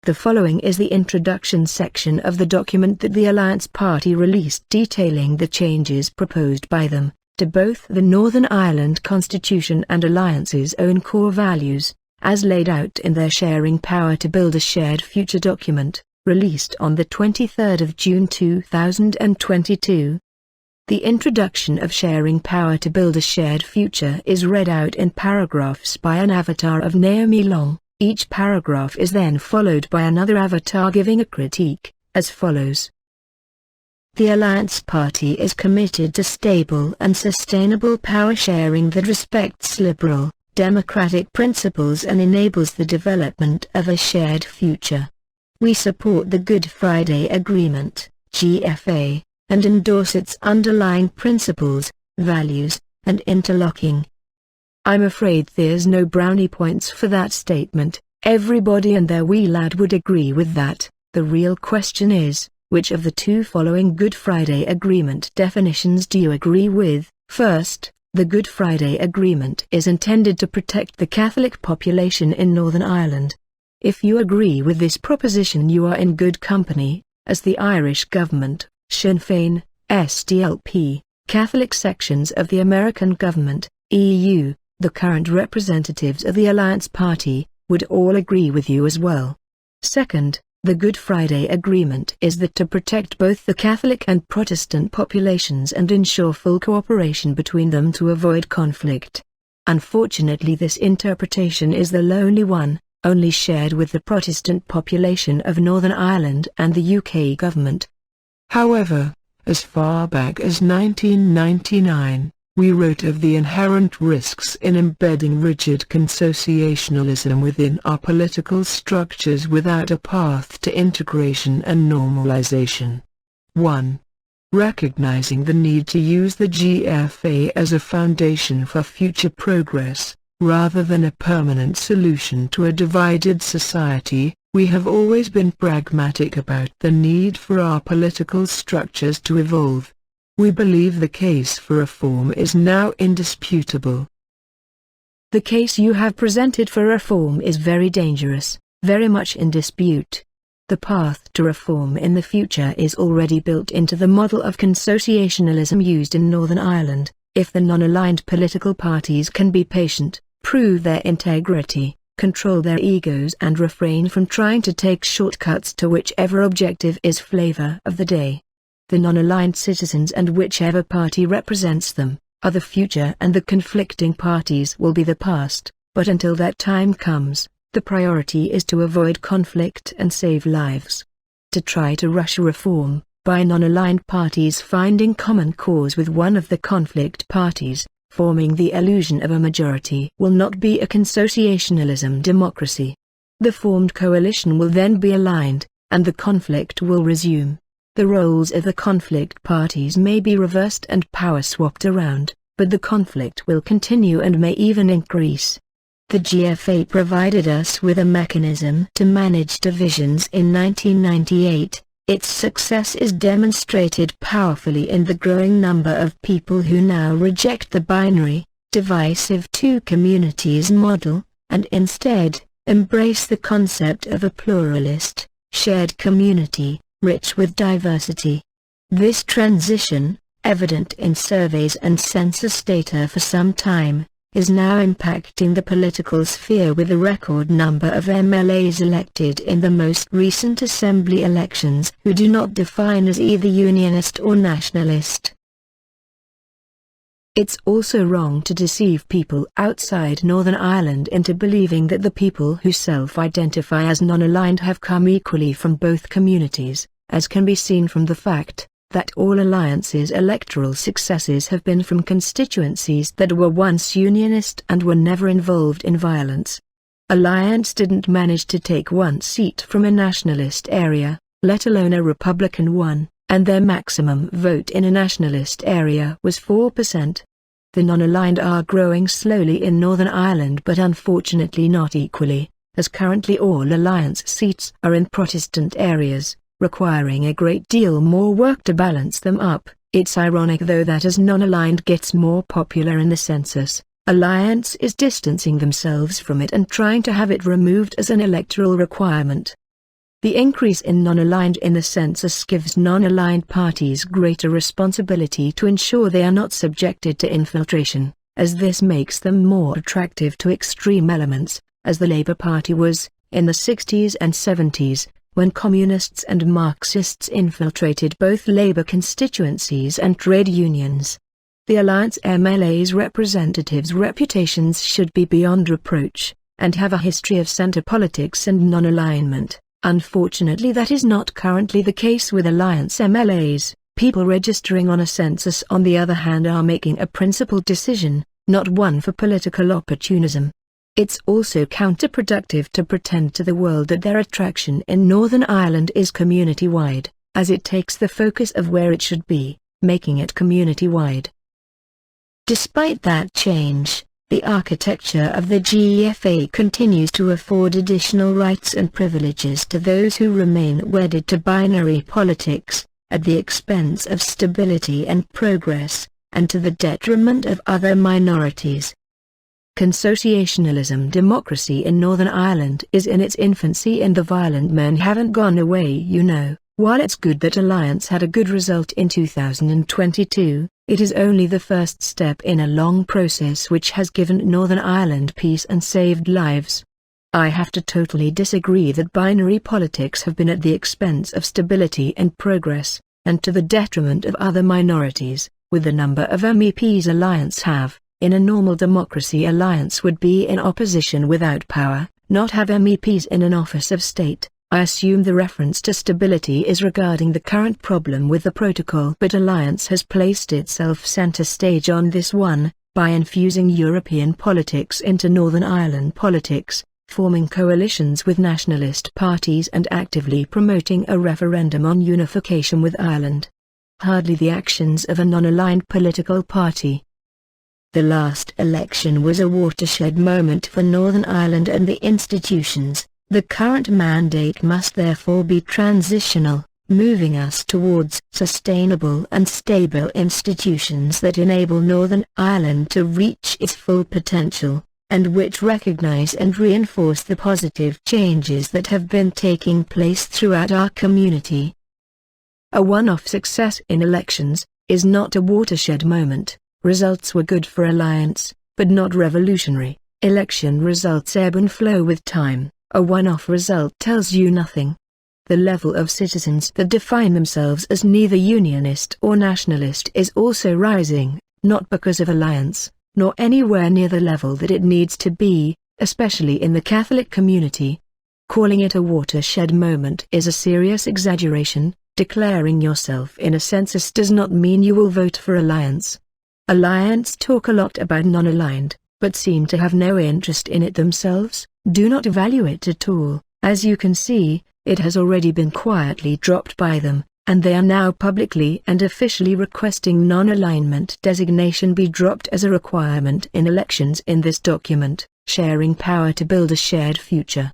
The following is the introduction section of the document that the Alliance Party released detailing the changes proposed by them to both the Northern Ireland Constitution and Alliance's own core values, as laid out in their Sharing Power to Build a Shared Future document, released on the 23rd of June 2022. The introduction of Sharing Power to Build a Shared Future is read out in paragraphs by an avatar of Naomi Long. Each paragraph is then followed by another avatar giving a critique, as follows. The Alliance Party is committed to stable and sustainable power sharing that respects liberal, democratic principles and enables the development of a shared future. We support the Good Friday Agreement, GFA, and endorse its underlying principles, values, and interlocking. I'm afraid there's no brownie points for that statement. Everybody and their wee lad would agree with that. The real question is, which of the two following Good Friday Agreement definitions do you agree with? First, the Good Friday Agreement is intended to protect the Catholic population in Northern Ireland. If you agree with this proposition, you are in good company, as the Irish government, Sinn Féin, SDLP, Catholic sections of the American government, EU, the current representatives of the Alliance Party, would all agree with you as well. Second, the Good Friday Agreement is that to protect both the Catholic and Protestant populations and ensure full cooperation between them to avoid conflict. Unfortunately, this interpretation is the lonely one, only shared with the Protestant population of Northern Ireland and the UK government. However, as far back as 1999, we wrote of the inherent risks in embedding rigid consociationalism within our political structures without a path to integration and normalization. 1. Recognizing the need to use the GFA as a foundation for future progress, rather than a permanent solution to a divided society, we have always been pragmatic about the need for our political structures to evolve. We believe the case for reform is now indisputable. The case you have presented for reform is very dangerous, very much in dispute. The path to reform in the future is already built into the model of consociationalism used in Northern Ireland. If the non-aligned political parties can be patient, prove their integrity, control their egos and refrain from trying to take shortcuts to whichever objective is flavor of the day. The non-aligned citizens and whichever party represents them, are the future and the conflicting parties will be the past, but until that time comes, the priority is to avoid conflict and save lives. To try to rush reform, by non-aligned parties finding common cause with one of the conflict parties, forming the illusion of a majority will not be a consociationalism democracy. The formed coalition will then be aligned, and the conflict will resume. The roles of the conflict parties may be reversed and power swapped around, but the conflict will continue and may even increase. The GFA provided us with a mechanism to manage divisions in 1998. Its success is demonstrated powerfully in the growing number of people who now reject the binary, divisive two communities model, and instead, embrace the concept of a pluralist, shared community, rich with diversity. This transition, evident in surveys and census data for some time, is now impacting the political sphere with a record number of MLAs elected in the most recent Assembly elections who do not define as either Unionist or nationalist. It's also wrong to deceive people outside Northern Ireland into believing that the people who self-identify as non-aligned have come equally from both communities, as can be seen from the fact that all alliances' electoral successes have been from constituencies that were once Unionist and were never involved in violence. Alliance didn't manage to take one seat from a nationalist area, let alone a Republican one, and their maximum vote in a nationalist area was 4%. The non-aligned are growing slowly in Northern Ireland but unfortunately not equally, as currently all alliance seats are in Protestant areas, requiring a great deal more work to balance them up. It's ironic though that as non-aligned gets more popular in the census, Alliance is distancing themselves from it and trying to have it removed as an electoral requirement. The increase in non-aligned in the census gives non-aligned parties greater responsibility to ensure they are not subjected to infiltration, as this makes them more attractive to extreme elements, as the Labour Party was, in the 60s and 70s, when communists and Marxists infiltrated both Labour constituencies and trade unions. The Alliance MLA's representatives' reputations should be beyond reproach, and have a history of centre politics and non-alignment. Unfortunately, that is not currently the case with Alliance MLAs. People registering on a census, on the other hand, are making a principled decision, not one for political opportunism. It's also counterproductive to pretend to the world that their attraction in Northern Ireland is community-wide, as it takes the focus of where it should be, making it community-wide. Despite that change, the architecture of the GFA continues to afford additional rights and privileges to those who remain wedded to binary politics, at the expense of stability and progress, and to the detriment of other minorities. Consociationalism democracy in Northern Ireland is in its infancy, and the violent men haven't gone away, you know. While it's good that Alliance had a good result in 2022, it is only the first step in a long process which has given Northern Ireland peace and saved lives. I have to totally disagree that binary politics have been at the expense of stability and progress, and to the detriment of other minorities, with the number of MEPs Alliance have. In a normal democracy, Alliance would be in opposition without power, not have MEPs in an office of state. I assume the reference to stability is regarding the current problem with the protocol, but Alliance has placed itself centre stage on this one, by infusing European politics into Northern Ireland politics, forming coalitions with nationalist parties and actively promoting a referendum on unification with Ireland. Hardly the actions of a non-aligned political party. The last election was a watershed moment for Northern Ireland and the institutions. The current mandate must therefore be transitional, moving us towards sustainable and stable institutions that enable Northern Ireland to reach its full potential, and which recognize and reinforce the positive changes that have been taking place throughout our community. A one-off success in elections is not a watershed moment. Results were good for Alliance, but not revolutionary. Election results ebb and flow with time. A one-off result tells you nothing. The level of citizens that define themselves as neither Unionist or nationalist is also rising, not because of Alliance, nor anywhere near the level that it needs to be, especially in the Catholic community. Calling it a watershed moment is a serious exaggeration. Declaring yourself in a census does not mean you will vote for Alliance. Alliance talk a lot about non-aligned, but seem to have no interest in it themselves. Do not evaluate it at all. As you can see, it has already been quietly dropped by them, and they are now publicly and officially requesting non-alignment designation be dropped as a requirement in elections in this document, sharing power to build a shared future.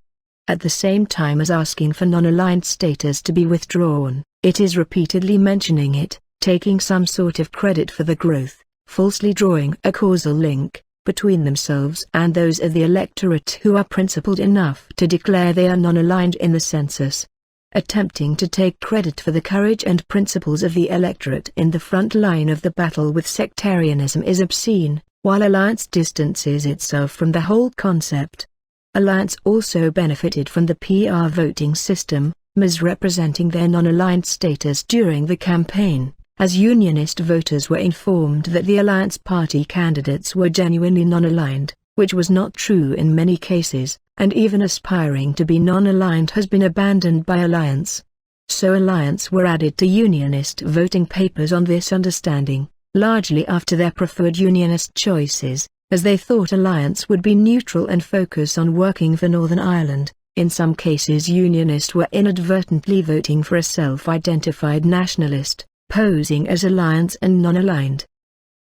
At the same time as asking for non-aligned status to be withdrawn, it is repeatedly mentioning it, taking some sort of credit for the growth, falsely drawing a causal link between themselves and those of the electorate who are principled enough to declare they are non-aligned in the census. Attempting to take credit for the courage and principles of the electorate in the front line of the battle with sectarianism is obscene, while Alliance distances itself from the whole concept. Alliance also benefited from the PR voting system, misrepresenting their non-aligned status during the campaign, as Unionist voters were informed that the Alliance party candidates were genuinely non-aligned, which was not true in many cases, and even aspiring to be non-aligned has been abandoned by Alliance. So Alliance were added to Unionist voting papers on this understanding, largely after their preferred Unionist choices, as they thought Alliance would be neutral and focus on working for Northern Ireland. In some cases Unionists were inadvertently voting for a self-identified nationalist, posing as Alliance and non-aligned.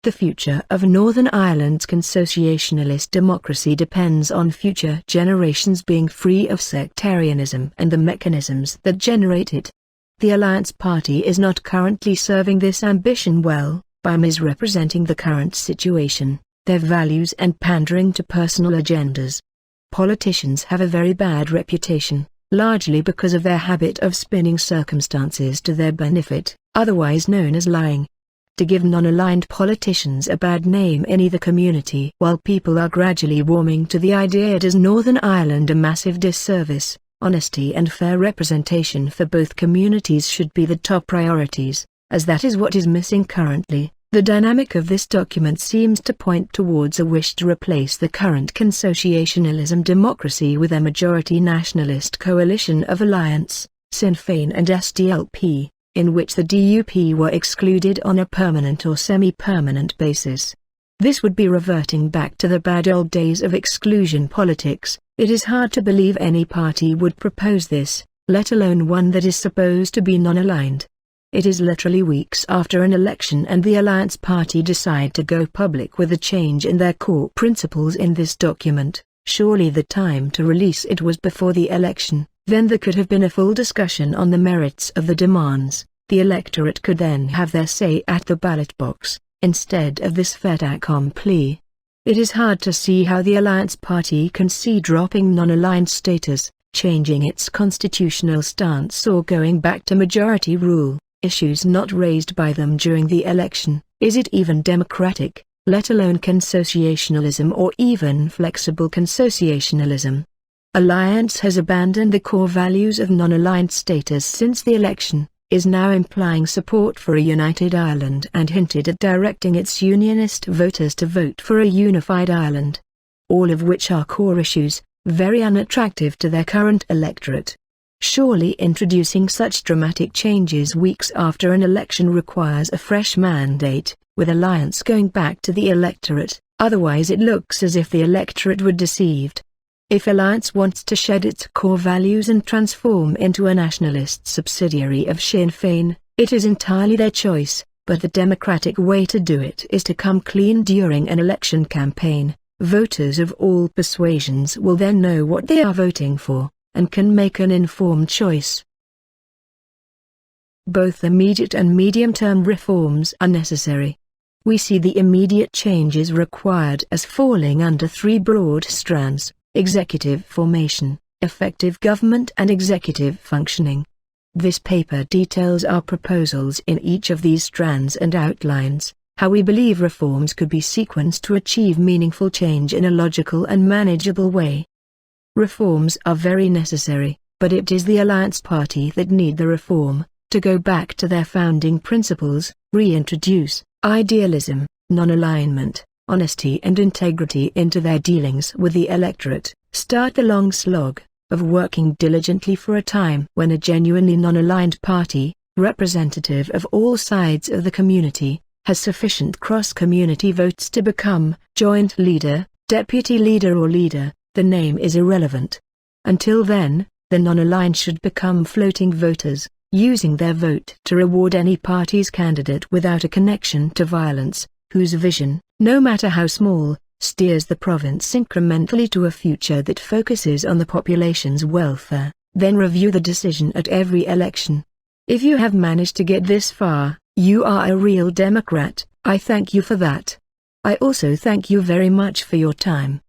The future of Northern Ireland's consociationalist democracy depends on future generations being free of sectarianism and the mechanisms that generate it. The Alliance Party is not currently serving this ambition well, by misrepresenting the current situation, their values and pandering to personal agendas. Politicians have a very bad reputation, largely because of their habit of spinning circumstances to their benefit, otherwise known as lying. To give non-aligned politicians a bad name in either community while people are gradually warming to the idea does Northern Ireland a massive disservice. Honesty and fair representation for both communities should be the top priorities, as that is what is missing currently. The dynamic of this document seems to point towards a wish to replace the current consociationalism democracy with a majority nationalist coalition of alliance, Sinn Féin and SDLP, in which the DUP were excluded on a permanent or semi-permanent basis. This would be reverting back to the bad old days of exclusion politics. It is hard to believe any party would propose this, let alone one that is supposed to be non-aligned. It is literally weeks after an election and the Alliance Party decide to go public with a change in their core principles in this document. Surely the time to release it was before the election. Then there could have been a full discussion on the merits of the demands. The electorate could then have their say at the ballot box, instead of this fait accompli. It is hard to see how the Alliance Party can see dropping non-aligned status, changing its constitutional stance or going back to majority rule, issues not raised by them during the election. Is it even democratic, let alone consociationalism or even flexible consociationalism? Alliance has abandoned the core values of non-aligned status since the election, is now implying support for a united Ireland and hinted at directing its Unionist voters to vote for a unified Ireland. All of which are core issues, very unattractive to their current electorate. Surely introducing such dramatic changes weeks after an election requires a fresh mandate, with Alliance going back to the electorate, otherwise it looks as if the electorate were deceived. If Alliance wants to shed its core values and transform into a nationalist subsidiary of Sinn Féin, it is entirely their choice, but the democratic way to do it is to come clean during an election campaign. Voters of all persuasions will then know what they are voting for, and can make an informed choice. Both immediate and medium-term reforms are necessary. We see the immediate changes required as falling under three broad strands: executive formation, effective government and executive functioning. This paper details our proposals in each of these strands and outlines how we believe reforms could be sequenced to achieve meaningful change in a logical and manageable way. Reforms are very necessary, but it is the Alliance Party that need the reform, to go back to their founding principles, reintroduce idealism, non-alignment, honesty and integrity into their dealings with the electorate, start the long slog of working diligently for a time when a genuinely non-aligned party, representative of all sides of the community, has sufficient cross-community votes to become joint leader, deputy leader or leader. The name is irrelevant. Until then, the non-aligned should become floating voters, using their vote to reward any party's candidate without a connection to violence, whose vision, no matter how small, steers the province incrementally to a future that focuses on the population's welfare. Then review the decision at every election. If you have managed to get this far, you are a real Democrat. I thank you for that. I also thank you very much for your time.